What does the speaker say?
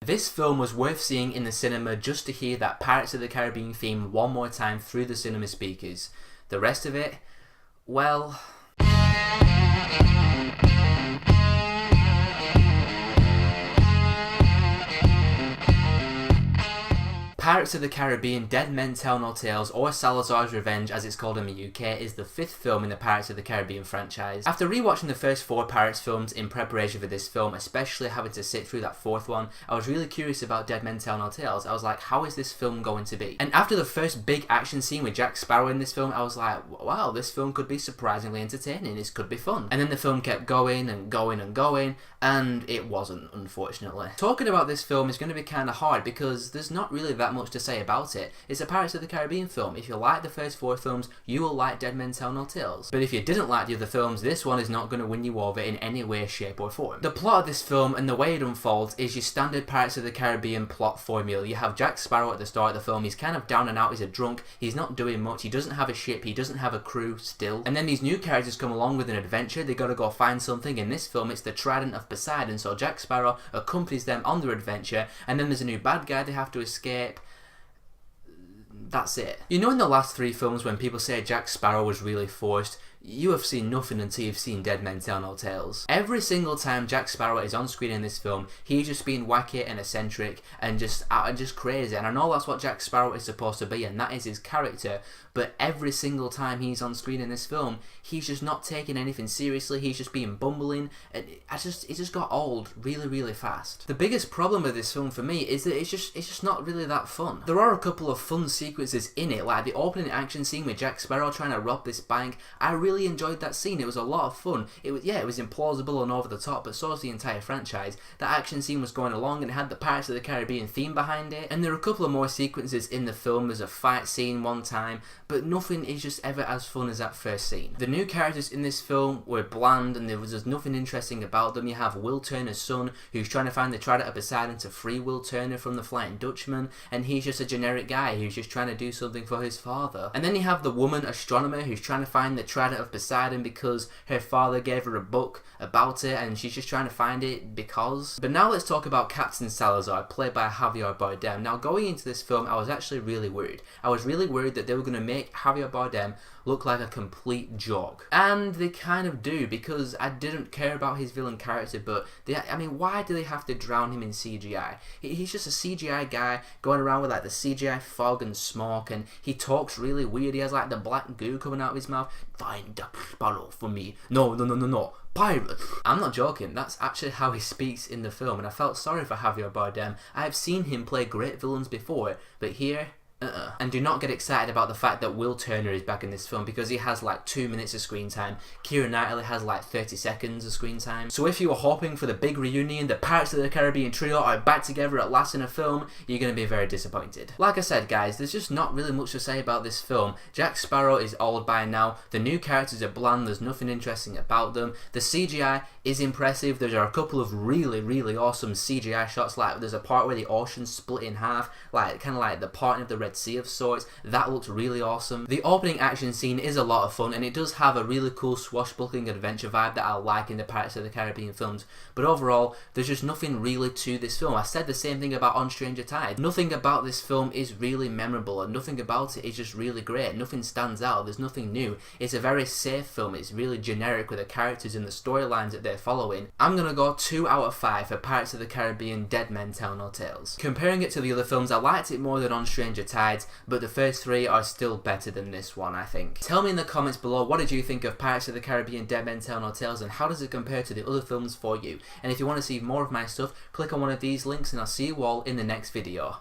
This film was worth seeing in the cinema just to hear that Pirates of the Caribbean theme one more time through the cinema speakers. The rest of it, well... Pirates of the Caribbean Dead Men Tell No Tales, or Salazar's Revenge as it's called in the UK, is the 5th film in the Pirates of the Caribbean franchise. After rewatching the first 4 Pirates films in preparation for this film, especially having to sit through that 4th one, I was really curious about Dead Men Tell No Tales. I was like, how is this film going to be? And after the first big action scene with Jack Sparrow in this film, I was like, wow, this film could be surprisingly entertaining, this could be fun. And then the film kept going and going and going, and it wasn't, unfortunately. Talking about this film is going to be kind of hard because there's not really that much to say about it. It's a Pirates of the Caribbean film. If you like the first 4 films, you will like Dead Men Tell No Tales. But if you didn't like the other films, this one is not going to win you over in any way, shape or form. The plot of this film and the way it unfolds is your standard Pirates of the Caribbean plot formula. You have Jack Sparrow at the start of the film. He's kind of down and out, he's a drunk, he's not doing much, he doesn't have a ship, he doesn't have a crew still. And then these new characters come along with an adventure, they gotta go find something. In this film, it's the Trident of Poseidon, so Jack Sparrow accompanies them on their adventure, and then there's a new bad guy they have to escape. That's it. You know, in the last 3 films when people say Jack Sparrow was really forced, you have seen nothing until you've seen Dead Men Tell No Tales. Every single time Jack Sparrow is on screen in this film, he's just being wacky and eccentric and just crazy. And I know that's what Jack Sparrow is supposed to be, and that is his character. But every single time he's on screen in this film, he's just not taking anything seriously. He's just being bumbling, and it just got old really, really fast. The biggest problem with this film for me is that it's just not really that fun. There are a couple of fun sequences in it, like the opening action scene with Jack Sparrow trying to rob this bank. I really enjoyed that scene. It was a lot of fun. It was implausible and over the top, but so is the entire franchise. The action scene was going along and it had the Pirates of the Caribbean theme behind it. And there are a couple of more sequences in the film. There's a fight scene one time, but nothing is just ever as fun as that first scene. The new characters in this film were bland and there was just nothing interesting about them. You have Will Turner's son, who's trying to find the Trident of Poseidon to free Will Turner from the Flying Dutchman, and he's just a generic guy who's just trying to do something for his father. And then you have the woman astronomer who's trying to find the Trident of Poseidon because her father gave her a book about it and she's just trying to find it because. But now let's talk about Captain Salazar, played by Javier Bardem. Now, going into this film, I was actually really worried. I was really worried that they were going to make Javier Bardem look like a complete joke. And they kind of do, because I didn't care about his villain character, but why do they have to drown him in CGI? He's just a CGI guy going around with like the CGI fog and smoke, and he talks really weird. He has like the black goo coming out of his mouth. Find Jack Sparrow for me. No. Pirate. I'm not joking, that's actually how he speaks in the film, and I felt sorry for Javier Bardem. I have seen him play great villains before, but here, And do not get excited about the fact that Will Turner is back in this film, because he has like 2 minutes of screen time. Keira Knightley has like 30 seconds of screen time. So if you were hoping for the big reunion, the Pirates of the Caribbean trio are back together at last in a film, you're going to be very disappointed. Like I said, guys, there's just not really much to say about this film. Jack Sparrow is old by now, the new characters are bland, there's nothing interesting about them. The CGI is impressive, there are a couple of really awesome CGI shots, like there's a part where the ocean's split in half, like kind of like the parting of the Red Sea of sorts. That looks really awesome. The opening action scene is a lot of fun, and it does have a really cool swashbuckling adventure vibe that I like in the Pirates of the Caribbean films, but overall there's just nothing really to this film. I said the same thing about On Stranger Tides. Nothing about this film is really memorable, and nothing about it is just really great. Nothing stands out, there's nothing new. It's a very safe film, it's really generic with the characters and the storylines that they're following. I'm gonna go 2 out of 5 for Pirates of the Caribbean Dead Men Tell No Tales. Comparing it to the other films, I liked it more than On Stranger Tides, but the first 3 are still better than this one, I think. Tell me in the comments below, what did you think of Pirates of the Caribbean Dead Men Tell No Tales, and how does it compare to the other films for you? And if you want to see more of my stuff, click on one of these links, and I'll see you all in the next video.